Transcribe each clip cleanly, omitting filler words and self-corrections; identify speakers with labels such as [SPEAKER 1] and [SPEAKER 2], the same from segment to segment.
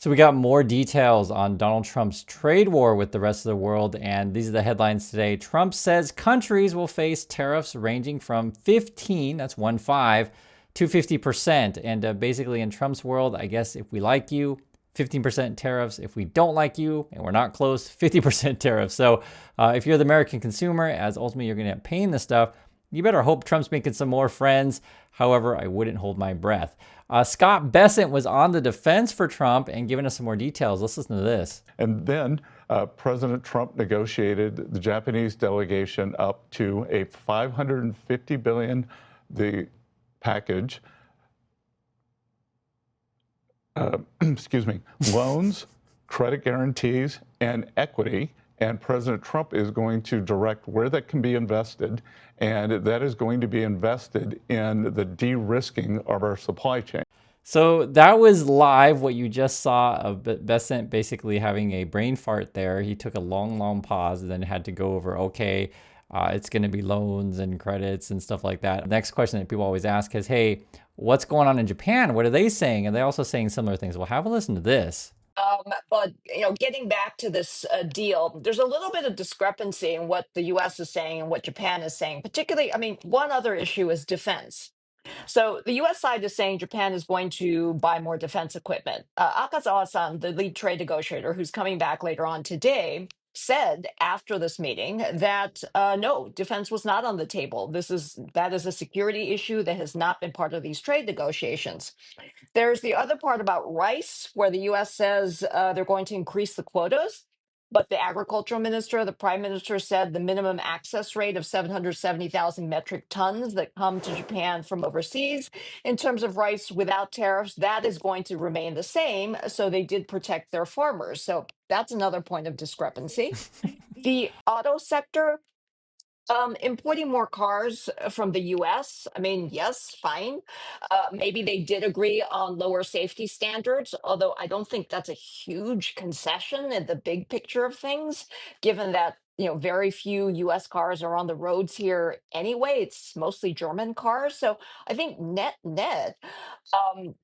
[SPEAKER 1] So we got more details on Donald Trump's trade war with the rest of the world, and these are the headlines today. Trump says countries will face tariffs ranging from 15, that's 1-5, to 50%. And basically in Trump's world, I guess if we like you, 15% tariffs. If we don't like you and we're not close, 50% tariffs. So if you're the American consumer, as ultimately you're going to end up paying this stuff, you better hope Trump's making some more friends. However, I wouldn't hold my breath. Scott Bessent was on the defense for Trump and giving us some more details. Let's listen to this.
[SPEAKER 2] And then President Trump negotiated the Japanese delegation up to a $550 billion the package. Excuse me, loans, credit guarantees, and equity. And President Trump is going to direct where that can be invested, and that is going to be invested in the de-risking of our supply chain.
[SPEAKER 1] So that was live, what you just saw of Bessent basically having a brain fart there. He took a long pause and then had to go over, okay, it's going to be loans and credits and stuff like that. The next question that people always ask is, hey, what's going on in Japan? What are they saying? And they're also saying similar things. Well, have a listen to this.
[SPEAKER 3] But getting back to this deal, there's a little bit of discrepancy in what the U.S. is saying and what Japan is saying. Particularly, I mean, one other issue is defense. So the U.S. side is saying Japan is going to buy more defense equipment. Akazawa-san, the lead trade negotiator, who's coming back later on today, said after this meeting that no, defense was not on the table. That is a security issue that has not been part of these trade negotiations. There's the other part about rice, where the U.S. says they're going to increase the quotas. But the agricultural minister, the prime minister said the minimum access rate of 770,000 metric tons that come to Japan from overseas in terms of rice without tariffs, that is going to remain the same. So they did protect their farmers. So that's another point of discrepancy. The auto sector, importing more cars from the US, I mean, yes, fine. Maybe they did agree on lower safety standards, although I don't think that's a huge concession in the big picture of things, given that, very few US cars are on the roads here anyway. It's mostly German cars. So I think net, um,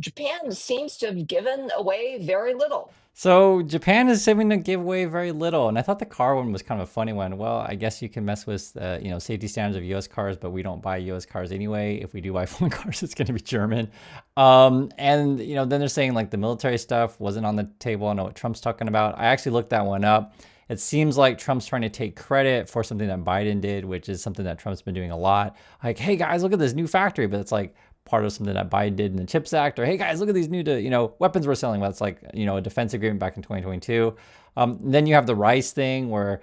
[SPEAKER 3] Japan seems to have given away very little.
[SPEAKER 1] So Japan is seeming to give away very little, and I thought the car one was kind of a funny one. Well, I guess you can mess with safety standards of U.S. cars, but we don't buy U.S. cars anyway. If we do buy foreign cars, it's going to be German. And then they're saying like the military stuff wasn't on the table. I know what Trump's talking about. I actually looked that one up. It seems like Trump's trying to take credit for something that Biden did, which is something that Trump's been doing a lot. Like, hey guys, look at this new factory, but it's like part of something that Biden did in the CHIPS Act, or hey guys, look at these new, weapons we're selling. Well, it's like, a defense agreement back in 2022. Then you have the rice thing where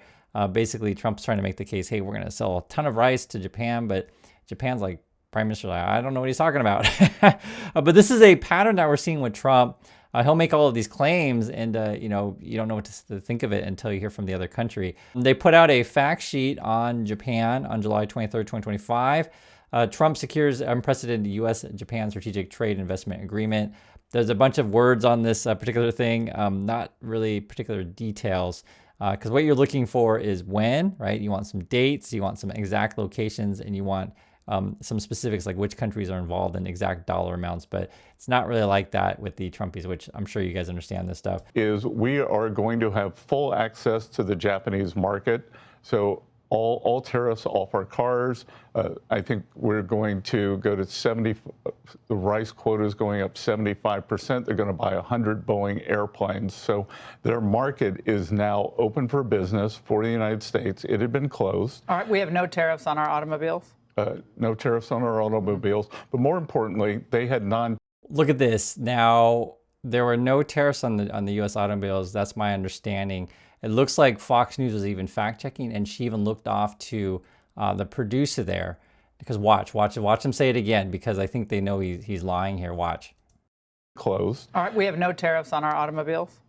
[SPEAKER 1] basically Trump's trying to make the case, hey, we're going to sell a ton of rice to Japan, but Japan's like, Prime Minister, like, I don't know what he's talking about. But this is a pattern that we're seeing with Trump. He'll make all of these claims and, you don't know what to think of it until you hear from the other country. They put out a fact sheet on Japan on July 23rd, 2025. Trump secures unprecedented U.S.-Japan strategic trade investment agreement. There's a bunch of words on this particular thing, not really particular details, because what you're looking for is when, right? You want some dates, you want some exact locations, and you want some specifics like which countries are involved and exact dollar amounts, but it's not really like that with the Trumpies, which I'm sure you guys understand this stuff.
[SPEAKER 2] Is we are going to have full access to the Japanese market. So all tariffs off our cars. I think we're going to go to 70, the rice quota is going up 75%. They're going to buy 100 Boeing airplanes. So their market is now open for business for the United States. It had been closed.
[SPEAKER 4] All right, we have no tariffs on our automobiles?
[SPEAKER 2] No tariffs on our automobiles. But more importantly, they had
[SPEAKER 1] Look at this. Now, there were no tariffs on the U.S. automobiles. That's my understanding. It looks like Fox News was even fact-checking, and she even looked off to the producer there. Because watch him say it again, because I think they know he's lying here. Watch.
[SPEAKER 2] Closed.
[SPEAKER 4] All right, we have no tariffs on our automobiles?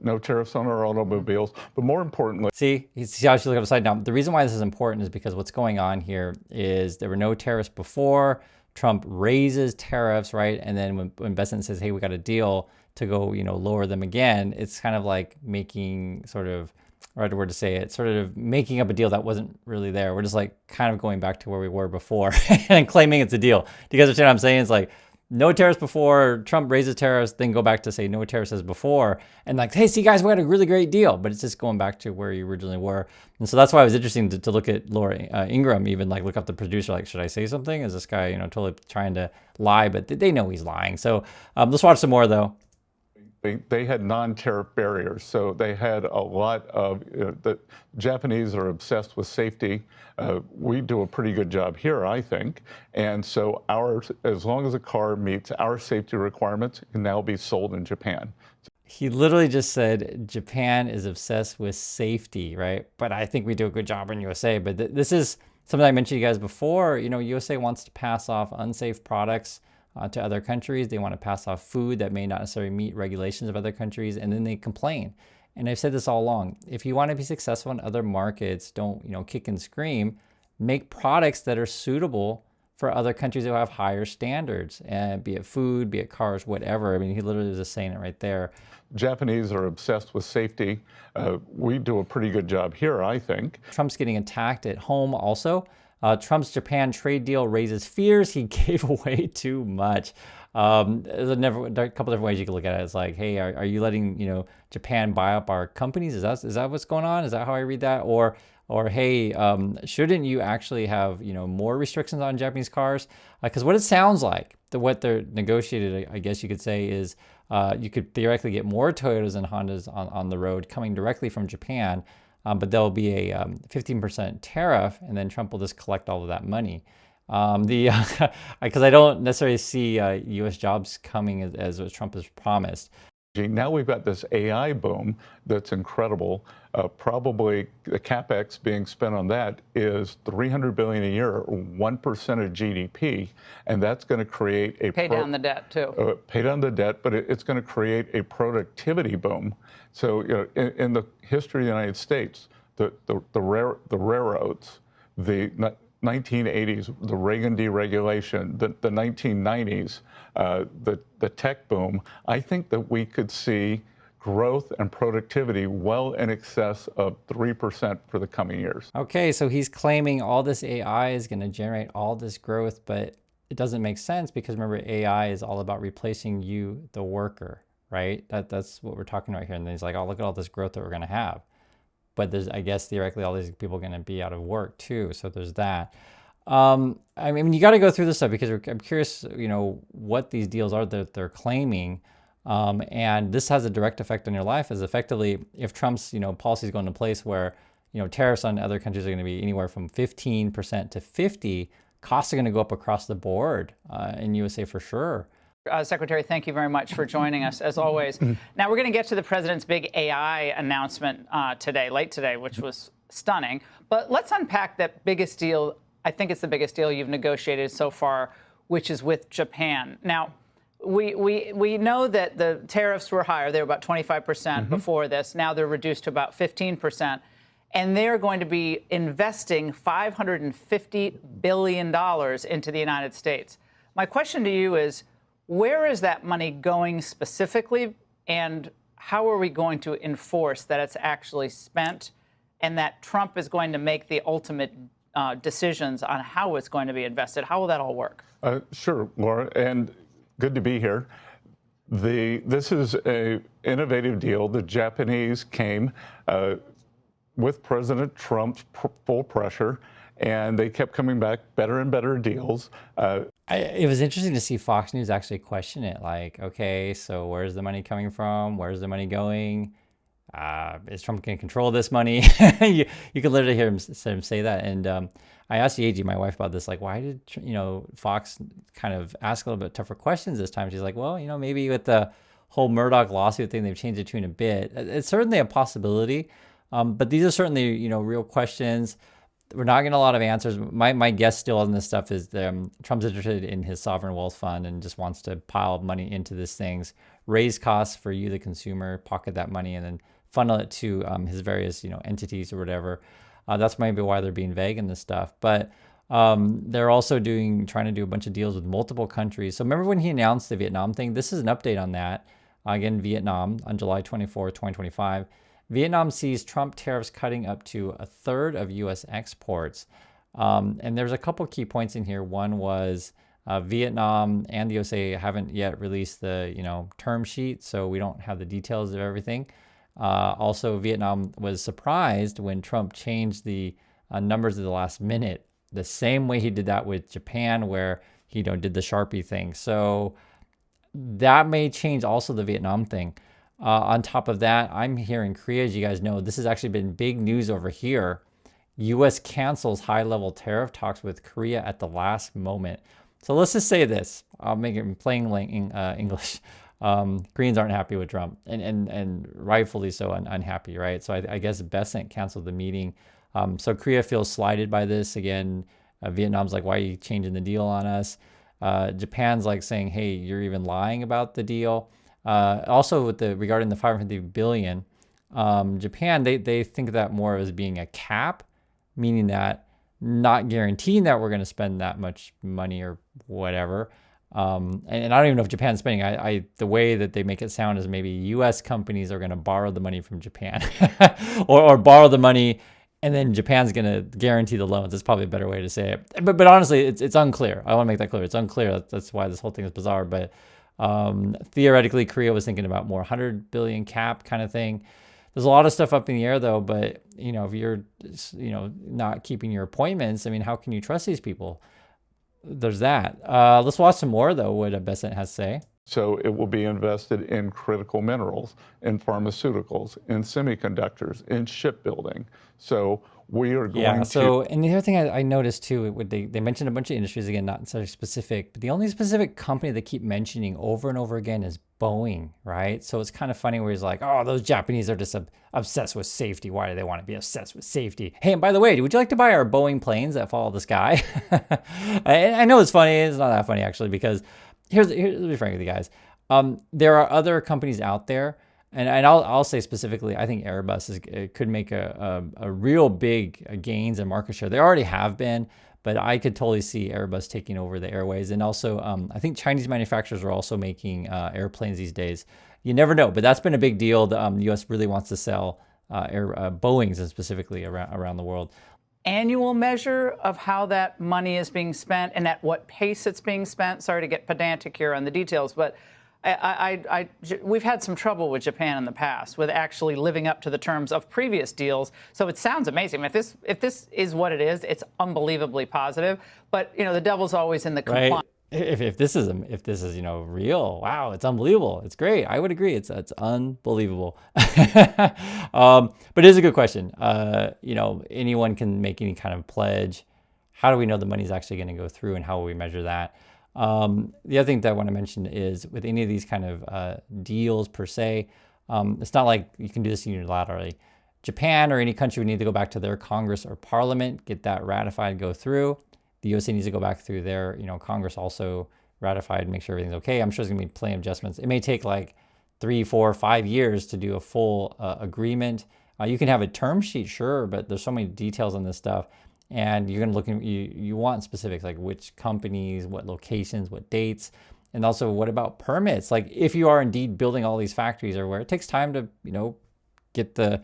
[SPEAKER 2] No tariffs on our automobiles. But more importantly...
[SPEAKER 1] See how she looked upside down. The reason why this is important is because what's going on here is there were no tariffs before. Trump raises tariffs, right? And then when Bessent says, hey, we got a deal to go, lower them again, it's kind of like making sort of, right word to say it, sort of making up a deal that wasn't really there. We're just like kind of going back to where we were before and claiming it's a deal. Do you guys understand what I'm saying? It's like no tariffs before, Trump raises tariffs, then go back to say no tariffs as before, and like, hey, see guys, we had a really great deal, but it's just going back to where you originally were. And so that's why it was interesting to look at Laura Ingraham, even like look up the producer, like, should I say something? Is this guy, you know, totally trying to lie? But they know he's lying. So let's watch some more though.
[SPEAKER 2] They had non-tariff barriers, so they had a lot of, the Japanese are obsessed with safety. We do a pretty good job here, I think. And so as long as a car meets our safety requirements, it can now be sold in Japan.
[SPEAKER 1] He literally just said Japan is obsessed with safety, right? But I think we do a good job in USA. But this is something I mentioned to you guys before. You know, USA wants to pass off unsafe products to other countries. They want to pass off food that may not necessarily meet regulations of other countries, and then they complain. And I've said this all along. If you want to be successful in other markets, don't, you know, kick and scream. Make products that are suitable for other countries who have higher standards, and be it food, be it cars, whatever. I mean, he literally was just saying it right there.
[SPEAKER 2] Japanese are obsessed with safety. We do a pretty good job here, I think.
[SPEAKER 1] Trump's getting attacked at home also. Trump's Japan trade deal raises fears he gave away too much. There's a couple different ways you can look at it. It's like, hey, are you letting, you know, Japan buy up our companies? Is that what's going on? Is that how I read that? Or hey, shouldn't you actually have, you know, more restrictions on Japanese cars? Because what it sounds like, what they're negotiated, I guess you could say, is you could theoretically get more Toyotas and Hondas on the road coming directly from Japan. But there'll be a 15% tariff, and then Trump will just collect all of that money. Because I don't necessarily see U.S. jobs coming as Trump has promised.
[SPEAKER 2] Now we've got this AI boom that's incredible. Probably the capex being spent on that is $300 billion a year, or 1% of GDP, and that's going to create a
[SPEAKER 4] Pay down the debt too.
[SPEAKER 2] Pay down the debt, but it's going to create a productivity boom. So, you know, in the history of the United States, the railroads, the 1980s, the Reagan deregulation, the 1990s, the tech boom, I think that we could see growth and productivity well in excess of 3% for the coming years.
[SPEAKER 1] Okay, so he's claiming all this AI is going to generate all this growth, but it doesn't make sense because remember, AI is all about replacing you, the worker, right? That's what we're talking about here. And then he's like, oh, look at all this growth that we're going to have. But there's, I guess, theoretically, all these people are going to be out of work too. So there's that. I mean, you got to go through this stuff because I'm curious, you know, what these deals are that they're claiming. And this has a direct effect on your life, as effectively if Trump's, you know, policies go into place where, you know, tariffs on other countries are going to be anywhere from 15% to 50%, costs are going to go up across the board in USA for sure.
[SPEAKER 4] Secretary, thank you very much for joining us, as always. Now, we're going to get to the president's big AI announcement late today, which was stunning. But let's unpack that biggest deal. I think it's the biggest deal you've negotiated so far, which is with Japan. Now, we know that the tariffs were higher. They were about 25% before this. Now they're reduced to about 15%. And they're going to be investing $550 billion into the United States. My question to you is, where is that money going specifically, and how are we going to enforce that it's actually spent and that Trump is going to make the ultimate decisions on how it's going to be invested? How will that all work?
[SPEAKER 2] Sure, Laura, and good to be here. This is an innovative deal. The Japanese came with President Trump's full pressure, and they kept coming back better and better deals.
[SPEAKER 1] It was interesting to see Fox News actually question it. Like, okay, so where's the money coming from? Where's the money going? Is Trump going to control this money? you could literally hear him say that. And I asked Yeji, my wife, about this. Like, why did, you know, Fox kind of ask a little bit tougher questions this time? She's like, well, you know, maybe with the whole Murdoch lawsuit thing, they've changed the tune a bit. It's certainly a possibility. But these are certainly, you know, real questions. We're not getting a lot of answers. My guess still on this stuff is Trump's interested in his sovereign wealth fund and just wants to pile money into these things, raise costs for you, the consumer, pocket that money, and then funnel it to his various, you know, entities or whatever. That's maybe why they're being vague in this stuff. But they're also trying to do a bunch of deals with multiple countries. So remember when he announced the Vietnam thing? This is an update on that. Again, Vietnam on July 24, 2025. Vietnam sees Trump tariffs cutting up to a third of U.S. exports. And there's a couple key points in here. One was Vietnam and the USA haven't yet released the term sheet, so we don't have the details of everything. Also, Vietnam was surprised when Trump changed the numbers at the last minute, the same way he did that with Japan, where he did the Sharpie thing. So that may change also the Vietnam thing. On top of that, I'm here in Korea, as you guys know, this has actually been big news over here. U.S. cancels high-level tariff talks with Korea at the last moment. So let's just say this. I'll make it in plain English. Koreans aren't happy with Trump, and rightfully so, unhappy, right? So I guess Besant canceled the meeting. So Korea feels slighted by this. Again, Vietnam's like, why are you changing the deal on us? Japan's like saying, hey, you're even lying about the deal. Also, regarding the 550 billion, Japan, they think of that more as being a cap, meaning that not guaranteeing that we're going to spend that much money or whatever. And I don't even know if Japan's spending. The way that they make it sound is maybe U.S. companies are going to borrow the money from Japan, or borrow the money, and then Japan's going to guarantee the loans. That's probably a better way to say it. But honestly, it's unclear. I want to make that clear. It's unclear. That's why this whole thing is bizarre. But theoretically, Korea was thinking about more 100 billion cap kind of thing. There's a lot of stuff up in the air, though. But if you're not keeping your appointments, I mean, how can you trust these people? There's that. Let's watch some more, though, what Besant has to say.
[SPEAKER 2] So it will be invested in critical minerals, in pharmaceuticals, in semiconductors, in shipbuilding. So we are going
[SPEAKER 1] to... And the other thing I noticed, too, they mentioned a bunch of industries, again, not necessarily specific, but the only specific company they keep mentioning over and over again is Boeing, right? So it's kind of funny where he's like, oh, those Japanese are just obsessed with safety. Why do they want to be obsessed with safety? Hey, and by the way, would you like to buy our Boeing planes that follow the sky? I know it's funny. It's not that funny, actually, because here's to be frank with you guys. There are other companies out there, and I'll say specifically, I think Airbus could make a real big gains in market share. They already have been, but I could totally see Airbus taking over the airways. And also, I think Chinese manufacturers are also making airplanes these days. You never know, but that's been a big deal. The U.S. really wants to sell Boeings, and specifically around the world.
[SPEAKER 4] Annual measure of how that money is being spent and at what pace it's being spent. Sorry to get pedantic here on the details, but we've had some trouble with Japan in the past with actually living up to the terms of previous deals. So it sounds amazing. If this is what it is, it's unbelievably positive. But the devil's always in the compliance.
[SPEAKER 1] Right. If this is real, wow, it's unbelievable. It's great. I would agree. It's unbelievable. But it is a good question. Anyone can make any kind of pledge. How do we know the money's actually going to go through, and how will we measure that? The other thing that I want to mention is with any of these kind of deals per se, it's not like you can do this unilaterally. Japan or any country would need to go back to their Congress or Parliament, get that ratified, go through. The USA needs to go back through their, Congress also ratified, make sure everything's okay. I'm sure there's gonna be plenty of adjustments. It may take like 3, 4, 5 years to do a full agreement. You can have a term sheet, sure, but there's so many details on this stuff. And you're gonna look at, you want specifics, like which companies, what locations, what dates, and also what about permits? Like if you are indeed building all these factories or where it takes time to, get the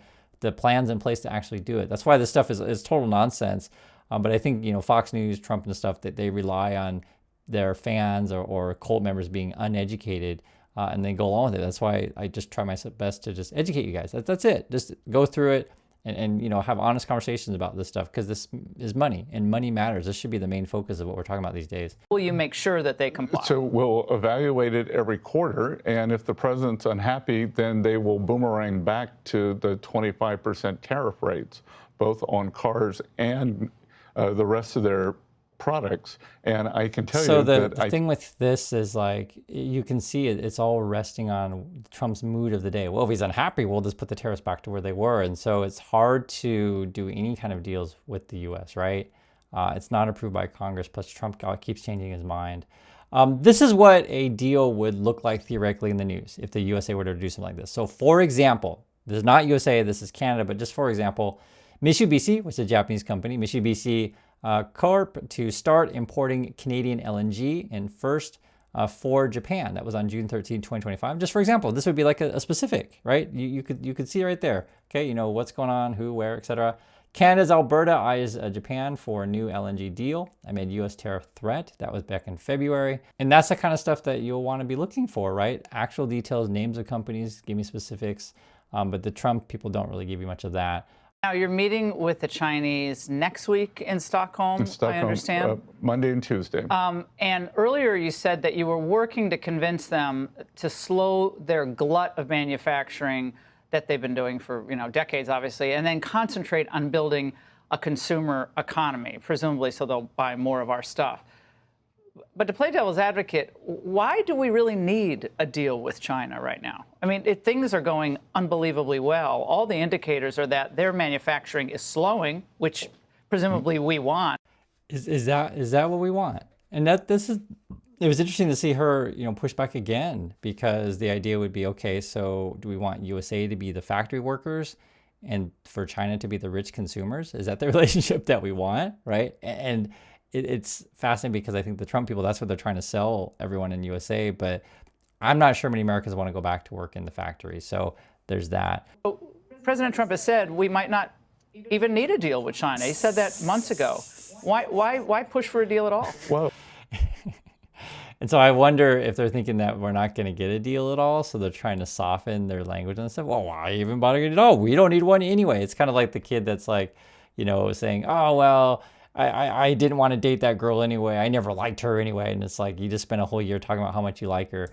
[SPEAKER 1] plans in place to actually do it. That's why this stuff is total nonsense. But I think, Fox News, Trump and stuff, that they rely on their fans or cult members being uneducated, and they go along with it. That's why I just try my best to just educate you guys. That's it. Just go through it and have honest conversations about this stuff, because this is money, and money matters. This should be the main focus of what we're talking about these days.
[SPEAKER 4] Will you make sure that they comply?
[SPEAKER 2] So we'll evaluate it every quarter, and if the president's unhappy, then they will boomerang back to the 25% tariff rates, both on cars and the rest of their products. And I can tell you that
[SPEAKER 1] the thing with this is, like, you can see it's all resting on Trump's mood of the day. Well, if he's unhappy, we'll just put the tariffs back to where they were. And so it's hard to do any kind of deals with the U.S., right? It's not approved by Congress, plus Trump keeps changing his mind. This is what a deal would look like theoretically in the news if the USA were to do something like this. So for example, this is not USA, this is Canada, but just for example, Mitsubishi, which is a Japanese company, Mitsubishi Corp, to start importing Canadian LNG in first for Japan. That was on June 13, 2025. Just for example, this would be like a specific, right? You could see right there, okay, what's going on, who, where, etc. Canada's Alberta eyes Japan for a new LNG deal amid U.S. tariff threat. That was back in February. And that's the kind of stuff that you'll want to be looking for, right? Actual details, names of companies, give me specifics. But the Trump people don't really give you much of that.
[SPEAKER 4] Now, you're meeting with the Chinese next week in Stockholm, I understand?
[SPEAKER 2] Monday and Tuesday.
[SPEAKER 4] And earlier you said that you were working to convince them to slow their glut of manufacturing that they've been doing for decades, obviously, and then concentrate on building a consumer economy, presumably so they'll buy more of our stuff. But to play devil's advocate, why do we really need a deal with China right now? I mean, things are going unbelievably well. All the indicators are that their manufacturing is slowing, which presumably we want.
[SPEAKER 1] Is that what we want? And it was interesting to see her, push back again, because the idea would be, okay, so do we want USA to be the factory workers and for China to be the rich consumers? Is that the relationship that we want, right? And it's fascinating because I think the Trump people, that's what they're trying to sell everyone in USA, but I'm not sure many Americans want to go back to work in the factory. So there's that.
[SPEAKER 4] President Trump has said we might not even need a deal with China. He said that months ago. Why push for a deal at all?
[SPEAKER 2] Well,
[SPEAKER 1] and so I wonder if they're thinking that we're not going to get a deal at all, so they're trying to soften their language and stuff. Well, why even bother getting it? Oh, we don't need one anyway. It's kind of like the kid that's like, saying, oh, well, I didn't want to date that girl anyway. I never liked her anyway. And it's like, you just spent a whole year talking about how much you like her.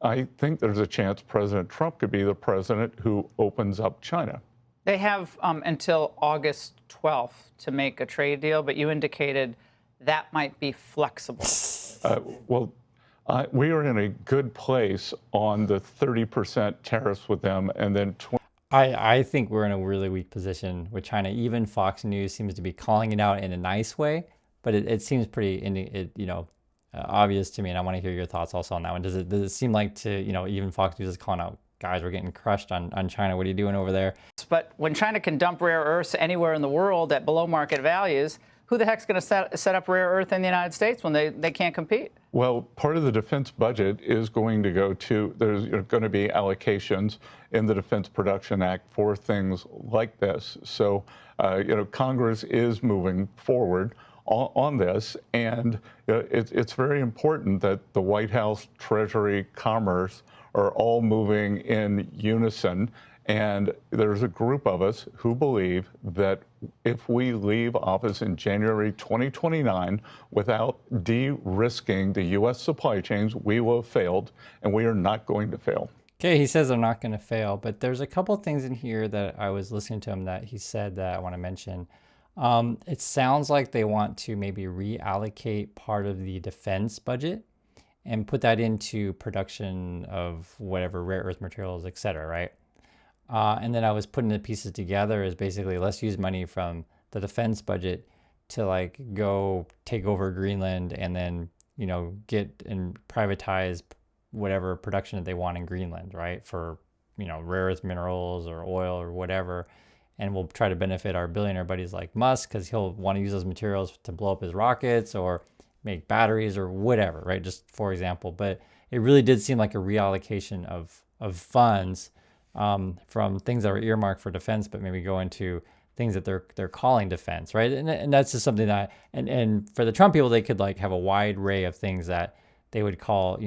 [SPEAKER 2] I think there's a chance President Trump could be the president who opens up China.
[SPEAKER 4] They have until August 12th to make a trade deal, but you indicated that might be flexible.
[SPEAKER 2] We are in a good place on the 30% tariffs with them, and then
[SPEAKER 1] I think we're in a really weak position with China. Even Fox News seems to be calling it out in a nice way, but it seems pretty, obvious to me. And I want to hear your thoughts also on that one. Does it seem like even Fox News is calling out, guys, we're getting crushed on China. What are you doing over there?
[SPEAKER 4] But when China can dump rare earths anywhere in the world at below market values, who the heck's going to set up rare earth in the United States when they can't compete?
[SPEAKER 2] Well, part of the defense budget is going to go to, there's going to be allocations in the Defense Production Act for things like this. So, Congress is moving forward on this, and it's very important that the White House, Treasury, Commerce are all moving in unison. And there's a group of us who believe that if we leave office in January 2029 without de-risking the U.S. supply chains, we will have failed, and we are not going to fail.
[SPEAKER 1] Okay, he says they're not going to fail, but there's a couple of things in here that I was listening to him that he said that I want to mention. It sounds like they want to maybe reallocate part of the defense budget and put that into production of whatever rare earth materials, et cetera, right? And then I was putting the pieces together as basically, let's use money from the defense budget to go take over Greenland and then, get and privatize whatever production that they want in Greenland, right? For, rare earth minerals or oil or whatever. And we'll try to benefit our billionaire buddies like Musk, because he'll want to use those materials to blow up his rockets or make batteries or whatever, right? Just for example. But it really did seem like a reallocation of funds from things that are earmarked for defense, but maybe go into things that they're calling defense, right? And that's just something that, and for the Trump people, they could have a wide array of things that they would call,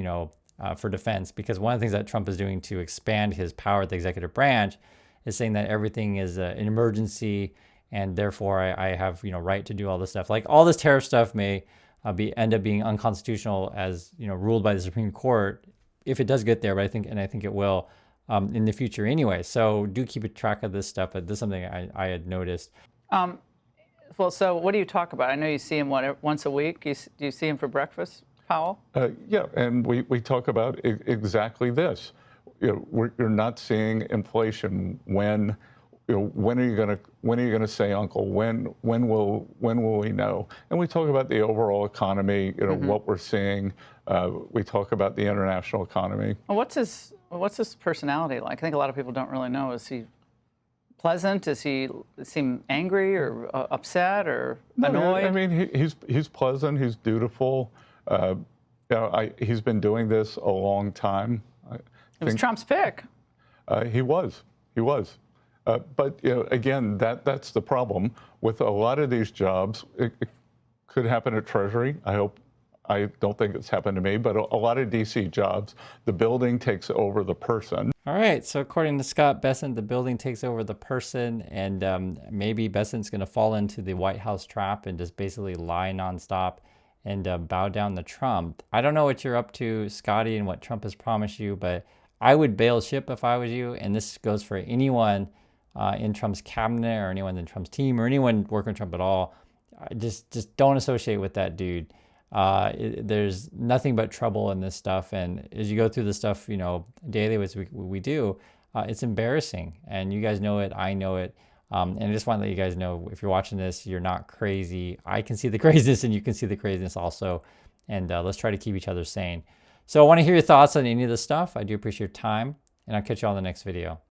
[SPEAKER 1] for defense, because one of the things that Trump is doing to expand his power at the executive branch is saying that everything is an emergency, and therefore I have, right to do all this stuff. Like all this tariff stuff may end up being unconstitutional as, ruled by the Supreme Court, if it does get there, but I think it will. In the future anyway. So do keep a track of this stuff, but this is something I had noticed.
[SPEAKER 4] Well, so what do you talk about? I know you see him once a week. Do you see him for breakfast, Powell?
[SPEAKER 2] Yeah, and we talk about exactly this. You're not seeing inflation. When are you gonna say, Uncle? When will we know? And we talk about the overall economy. What we're seeing. We talk about the international economy.
[SPEAKER 4] Well, what's his personality like? I think a lot of people don't really know. Is he pleasant? Does he seem angry or upset or annoyed?
[SPEAKER 2] I mean, he's pleasant. He's dutiful. He's been doing this a long time.
[SPEAKER 4] It was Trump's pick.
[SPEAKER 2] He was. But again, that's the problem with a lot of these jobs. It could happen at Treasury. I don't think it's happened to me, but a lot of DC jobs, the building takes over the person.
[SPEAKER 1] All right, so according to Scott Bessent, the building takes over the person, and maybe Bessent's going to fall into the White House trap and just basically lie nonstop and bow down to Trump. I don't know what you're up to, Scotty, and what Trump has promised you, but I would bail ship if I was you, and this goes for anyone in Trump's cabinet or anyone in Trump's team or anyone working with Trump at all. Just don't associate with that dude. There's nothing but trouble in this stuff, and as you go through the stuff, daily, which we do, it's embarrassing, and you guys know it, I know it, and I just want to let you guys know, if you're watching this, you're not crazy. I can see the craziness, and you can see the craziness also, and let's try to keep each other sane. So I want to hear your thoughts on any of this stuff. I do appreciate your time, and I'll catch you on the next video.